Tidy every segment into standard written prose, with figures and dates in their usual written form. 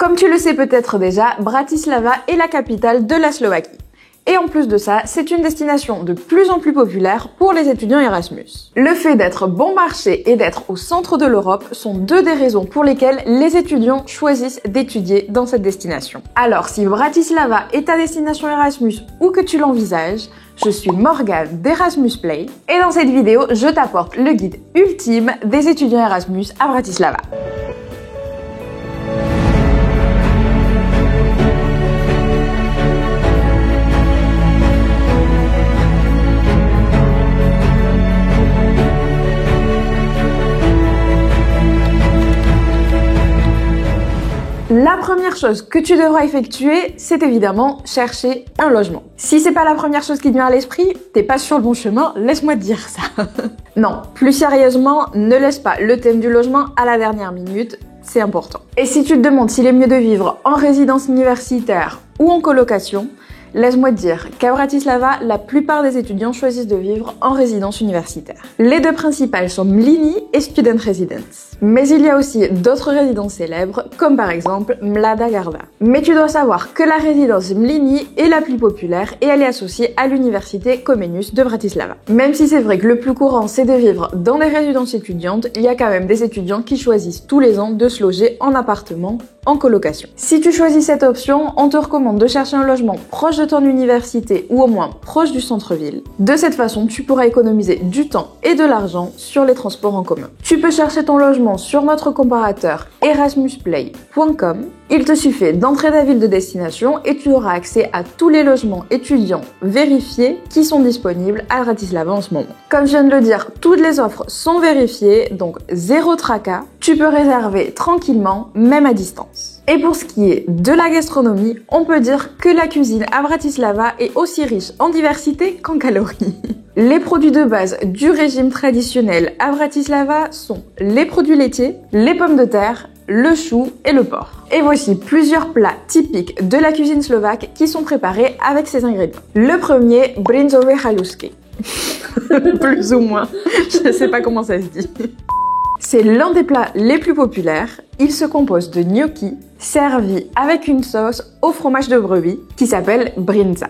Comme tu le sais peut-être déjà, Bratislava est la capitale de la Slovaquie. Et en plus de ça, c'est une destination de plus en plus populaire pour les étudiants Erasmus. Le fait d'être bon marché et d'être au centre de l'Europe sont deux des raisons pour lesquelles les étudiants choisissent d'étudier dans cette destination. Alors si Bratislava est ta destination Erasmus ou que tu l'envisages, je suis Morgane d'Erasmus Play et dans cette vidéo, je t'apporte le guide ultime des étudiants Erasmus à Bratislava. La première chose que tu devras effectuer, c'est évidemment chercher un logement. Si c'est pas la première chose qui te vient à l'esprit, t'es pas sur le bon chemin, laisse-moi te dire ça. Non, plus sérieusement, ne laisse pas le thème du logement à la dernière minute, c'est important. Et si tu te demandes s'il est mieux de vivre en résidence universitaire ou en colocation, laisse-moi te dire qu'à Bratislava, la plupart des étudiants choisissent de vivre en résidence universitaire. Les deux principales sont Mlini et Student Residence. Mais il y a aussi d'autres résidences célèbres, comme par exemple Mlada Garda. Mais tu dois savoir que la résidence Mlini est la plus populaire et elle est associée à l'université Comenius de Bratislava. Même si c'est vrai que le plus courant c'est de vivre dans les résidences étudiantes, il y a quand même des étudiants qui choisissent tous les ans de se loger en appartement, en colocation. Si tu choisis cette option, on te recommande de chercher un logement proche de ton université ou au moins proche du centre-ville. De cette façon, tu pourras économiser du temps et de l'argent sur les transports en commun. Tu peux chercher ton logement sur notre comparateur erasmusplay.com. Il te suffit d'entrer ta ville de destination et tu auras accès à tous les logements étudiants vérifiés qui sont disponibles à Bratislava en ce moment. Comme je viens de le dire, toutes les offres sont vérifiées, donc zéro tracas. Tu peux réserver tranquillement, même à distance. Et pour ce qui est de la gastronomie, on peut dire que la cuisine à Bratislava est aussi riche en diversité qu'en calories. Les produits de base du régime traditionnel à Bratislava sont les produits laitiers, les pommes de terre, le chou et le porc. Et voici plusieurs plats typiques de la cuisine slovaque qui sont préparés avec ces ingrédients. Le premier, brinzové halušky. Plus ou moins. Je sais pas comment ça se dit. C'est l'un des plats les plus populaires. Il se compose de gnocchi servis avec une sauce au fromage de brebis qui s'appelle brinza.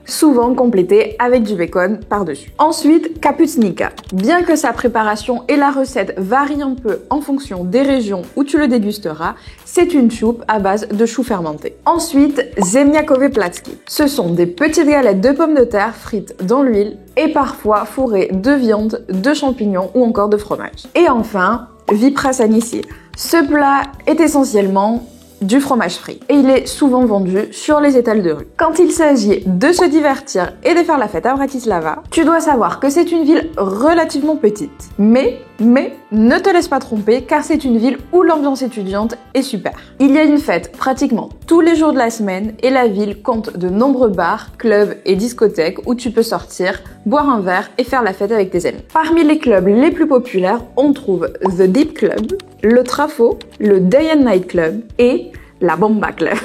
Souvent complété avec du bacon par-dessus. Ensuite, kapućnica. Bien que sa préparation et la recette varient un peu en fonction des régions où tu le dégusteras, c'est une soupe à base de choux fermentés. Ensuite, ziemniakowe placki. Ce sont des petites galettes de pommes de terre frites dans l'huile et parfois fourrées de viande, de champignons ou encore de fromage. Et enfin, vyprašený syr. Ce plat est essentiellement du fromage frit. Et il est souvent vendu sur les étals de rue. Quand il s'agit de se divertir et de faire la fête à Bratislava, tu dois savoir que c'est une ville relativement petite. Mais, ne te laisse pas tromper car c'est une ville où l'ambiance étudiante est super. Il y a une fête pratiquement tous les jours de la semaine et la ville compte de nombreux bars, clubs et discothèques où tu peux sortir, boire un verre et faire la fête avec tes amis. Parmi les clubs les plus populaires, on trouve The Deep Club, le Trafo, le Day and Night Club et la Bomba Club.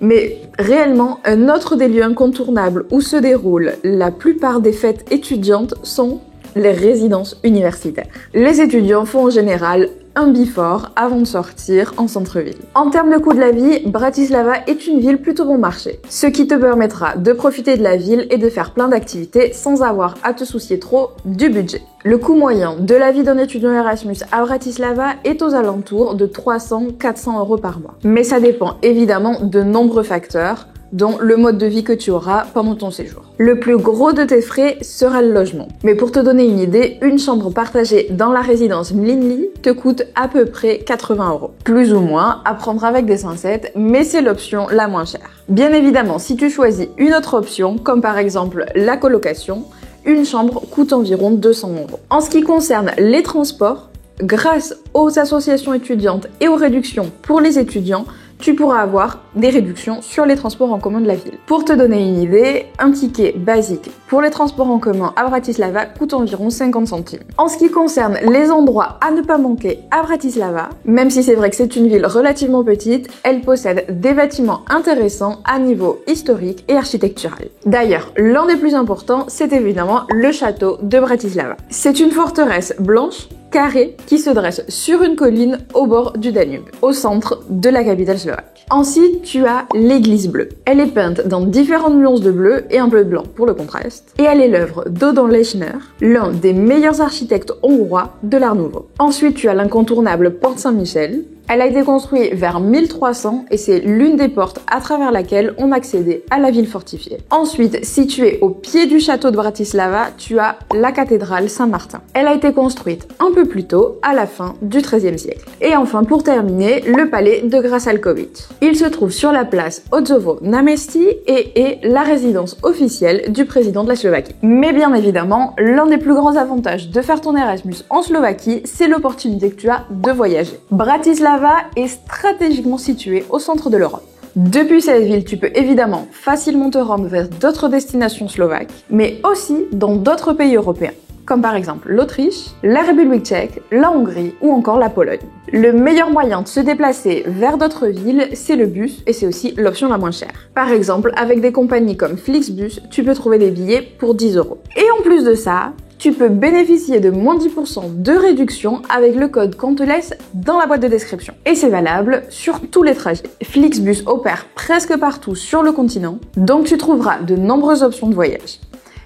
Mais réellement, un autre des lieux incontournables où se déroulent la plupart des fêtes étudiantes sont les résidences universitaires. Les étudiants font en général un before avant de sortir en centre-ville. En termes de coût de la vie, Bratislava est une ville plutôt bon marché, ce qui te permettra de profiter de la ville et de faire plein d'activités sans avoir à te soucier trop du budget. Le coût moyen de la vie d'un étudiant Erasmus à Bratislava est aux alentours de 300-400 € par mois. Mais ça dépend évidemment de nombreux facteurs, dont le mode de vie que tu auras pendant ton séjour. Le plus gros de tes frais sera le logement. Mais pour te donner une idée, une chambre partagée dans la résidence Mlini te coûte à peu près 80 €. Plus ou moins, à prendre avec des pincettes, mais c'est l'option la moins chère. Bien évidemment, si tu choisis une autre option, comme par exemple la colocation, une chambre coûte environ 200 €. En ce qui concerne les transports, grâce aux associations étudiantes et aux réductions pour les étudiants, tu pourras avoir des réductions sur les transports en commun de la ville. Pour te donner une idée, un ticket basique pour les transports en commun à Bratislava coûte environ 50 centimes. En ce qui concerne les endroits à ne pas manquer à Bratislava, même si c'est vrai que c'est une ville relativement petite, elle possède des bâtiments intéressants à niveau historique et architectural. D'ailleurs, l'un des plus importants, c'est évidemment le château de Bratislava. C'est une forteresse blanche carré qui se dresse sur une colline au bord du Danube, au centre de la capitale slovaque. Ensuite, tu as l'église bleue. Elle est peinte dans différentes nuances de bleu et un peu de blanc pour le contraste. Et elle est l'œuvre d'Odon Lechner, l'un des meilleurs architectes hongrois de l'Art Nouveau. Ensuite, tu as l'incontournable Porte Saint-Michel. Elle a été construite vers 1300 et c'est l'une des portes à travers laquelle on accédait à la ville fortifiée. Ensuite, située au pied du château de Bratislava, tu as la cathédrale Saint-Martin. Elle a été construite un peu plus tôt, à la fin du XIIIe siècle. Et enfin, pour terminer, le palais de Grassalkovich. Il se trouve sur la place Odzovo Námestí et est la résidence officielle du président de la Slovaquie. Mais bien évidemment, l'un des plus grands avantages de faire ton Erasmus en Slovaquie, c'est l'opportunité que tu as de voyager. Bratislava est stratégiquement située au centre de l'Europe. Depuis cette ville, tu peux évidemment facilement te rendre vers d'autres destinations slovaques, mais aussi dans d'autres pays européens, comme par exemple l'Autriche, la République tchèque, la Hongrie ou encore la Pologne. Le meilleur moyen de se déplacer vers d'autres villes, c'est le bus et c'est aussi l'option la moins chère. Par exemple, avec des compagnies comme Flixbus, tu peux trouver des billets pour 10 €. Et en plus de ça, tu peux bénéficier de moins 10% de réduction avec le code qu'on te laisse dans la boîte de description. Et c'est valable sur tous les trajets. Flixbus opère presque partout sur le continent, donc tu trouveras de nombreuses options de voyage.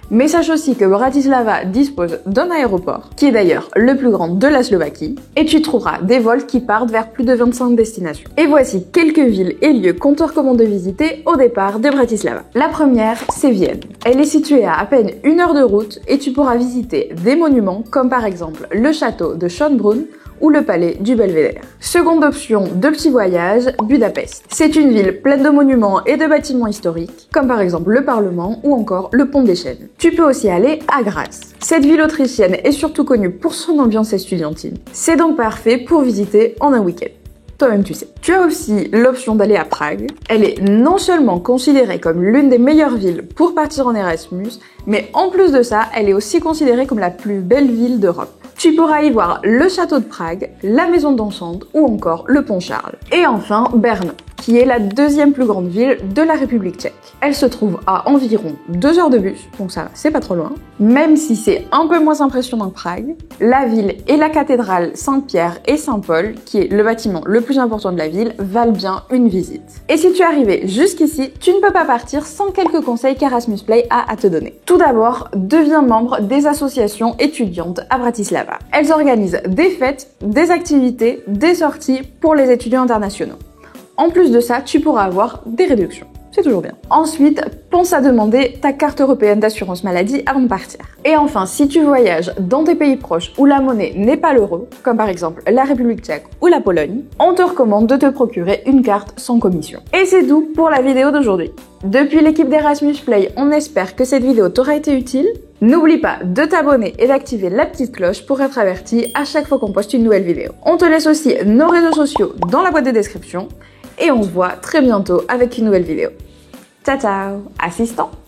Mais sache aussi que Bratislava dispose d'un aéroport, qui est d'ailleurs le plus grand de la Slovaquie, et tu trouveras des vols qui partent vers plus de 25 destinations. Et voici quelques villes et lieux qu'on te recommande de visiter au départ de Bratislava. La première, c'est Vienne. Elle est située à peine 1 heure de route et tu pourras visiter des monuments comme par exemple le château de Schönbrunn ou le palais du Belvédère. Seconde option de petit voyage, Budapest. C'est une ville pleine de monuments et de bâtiments historiques, comme par exemple le Parlement ou encore le Pont des Chênes. Tu peux aussi aller à Graz. Cette ville autrichienne est surtout connue pour son ambiance estudiantine. C'est donc parfait pour visiter en un week-end. Toi-même tu sais. Tu as aussi l'option d'aller à Prague. Elle est non seulement considérée comme l'une des meilleures villes pour partir en Erasmus, mais en plus de ça, elle est aussi considérée comme la plus belle ville d'Europe. Tu pourras y voir le château de Prague, la maison d'Enchante ou encore le pont Charles. Et enfin, Brno, qui est la deuxième plus grande ville de la République tchèque. Elle se trouve à environ 2 heures de bus, donc ça, c'est pas trop loin. Même si c'est un peu moins impressionnant que Prague, la ville et la cathédrale Saint-Pierre et Saint-Paul, qui est le bâtiment le plus important de la ville, valent bien une visite. Et si tu es arrivé jusqu'ici, tu ne peux pas partir sans quelques conseils qu'Erasmus Play a à te donner. Tout d'abord, deviens membre des associations étudiantes à Bratislava. Elles organisent des fêtes, des activités, des sorties pour les étudiants internationaux. En plus de ça, tu pourras avoir des réductions. C'est toujours bien. Ensuite, pense à demander ta carte européenne d'assurance maladie avant de partir. Et enfin, si tu voyages dans des pays proches où la monnaie n'est pas l'euro, comme par exemple la République tchèque ou la Pologne, on te recommande de te procurer une carte sans commission. Et c'est tout pour la vidéo d'aujourd'hui. Depuis l'équipe d'Erasmus Play, on espère que cette vidéo t'aura été utile. N'oublie pas de t'abonner et d'activer la petite cloche pour être averti à chaque fois qu'on poste une nouvelle vidéo. On te laisse aussi nos réseaux sociaux dans la boîte de description et on se voit très bientôt avec une nouvelle vidéo. Ciao ciao, assistant!